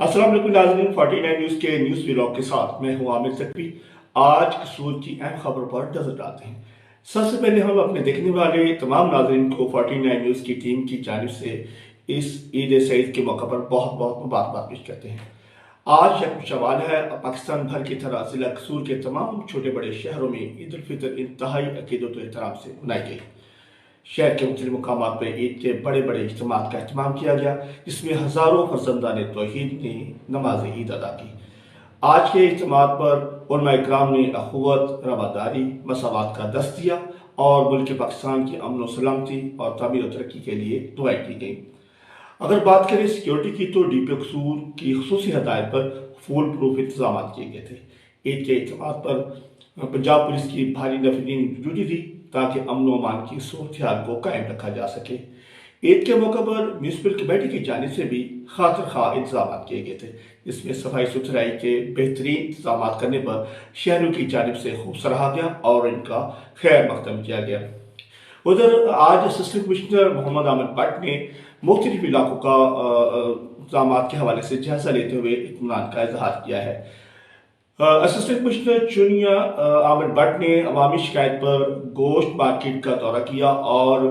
السلام علیکم ناظرین، 49 نیوز کے نیوز ویلاگ کے ساتھ میں ہوں عامر تقوی۔ آج قصور کی اہم خبروں پر نظر ڈالتے ہیں۔ سب سے پہلے ہم اپنے دیکھنے والے تمام ناظرین کو 49 نیوز کی ٹیم کی جانب سے اس عید سعید کے موقع پر بہت بہت مبارکباد پیش کرتے ہیں۔ آج یکم شوال ہے۔ پاکستان بھر کی طرح ضلع قصور کے تمام چھوٹے بڑے شہروں میں عید الفطر انتہائی عقیدت و احترام سے منائی گئی۔ شہر کے مختلف مقامات پر عید کے بڑے بڑے اجتماعات کا اہتمام کیا گیا، جس میں ہزاروں فرزندان توحید نے نماز عید ادا کی۔ آج کے اجتماعات پر علماء اکرام نے اخوت، رواداری، مساوات کا درس دیا اور ملک پاکستان کی امن و سلامتی اور تعمیر و ترقی کے لیے دعائیں کی گئیں۔ اگر بات کریں سیکیورٹی کی تو ڈی پی قصور کی خصوصی ہدایت پر فول پروف انتظامات کیے گئے تھے۔ عید کے اجتماعات پر پنجاب پولیس کی بھاری نفرین ڈیوٹی تھی تاکہ امن و امان کی صورتحال کو قائم رکھا جا سکے۔ عید کے موقع پر میونسپل کمیٹی کی جانب سے بھی خاطر خواہ انتظامات کیے گئے تھے، جس میں صفائی ستھرائی کے بہترین انتظامات کرنے پر شہریوں کی جانب سے خوب سراہا گیا اور ان کا خیر مقدم کیا گیا۔ ادھر آج اسسٹنٹ کمشنر محمد عامر بٹ نے مختلف علاقوں کا انتظامات کے حوالے سے جائزہ لیتے ہوئے اطمینان کا اظہار کیا ہے۔ اسسٹنٹ کمشنر چونیا عامر بٹ نے عوامی شکایت پر گوشت مارکیٹ کا دورہ کیا اور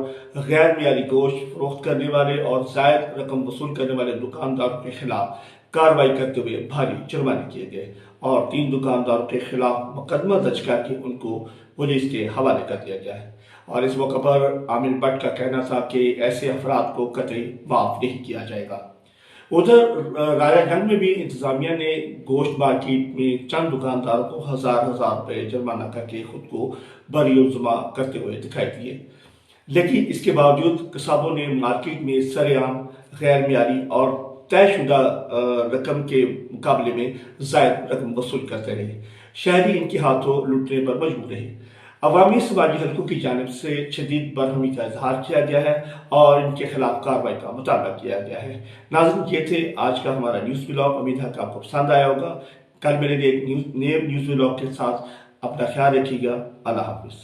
غیر معیاری گوشت فروخت کرنے والے اور زائد رقم وصول کرنے والے دکانداروں کے خلاف کارروائی کرتے ہوئے بھاری جرمانے کیے گئے اور 3 دکانداروں کے خلاف مقدمہ درج کر کے ان کو پولیس کے حوالے کر دیا گیا ہے۔ اور اس موقع پر عامر بٹ کا کہنا تھا کہ ایسے افراد کو قطعی معاف نہیں کیا جائے گا۔ ادھر راجہ گنج میں بھی انتظامیہ نے گوشت مارکیٹ میں چند دکانداروں کو ہزار روپے جرمانہ کر کے خود کو بری الزمہ کرتے ہوئے دکھائی دیے، لیکن اس کے باوجود قصابوں نے مارکیٹ میں سرعام غیر معیاری اور طے شدہ رقم کے مقابلے میں زائد رقم وصول کرتے رہے۔ شہری ان کے ہاتھوں لوٹنے پر مجبور رہے۔ عوامی سماجی حلقوں کی جانب سے شدید برہمی کا اظہار کیا گیا ہے اور ان کے خلاف کارروائی کا مطالبہ کیا گیا ہے۔ ناظرین، یہ تھے آج کا ہمارا نیوز ولاگ۔ امید ہے کہ آپ کو پسند آیا ہوگا۔ کل میرے لیے ایک نئے نیوز ولاگ کے ساتھ اپنا خیال رکھیے گا۔ اللہ حافظ۔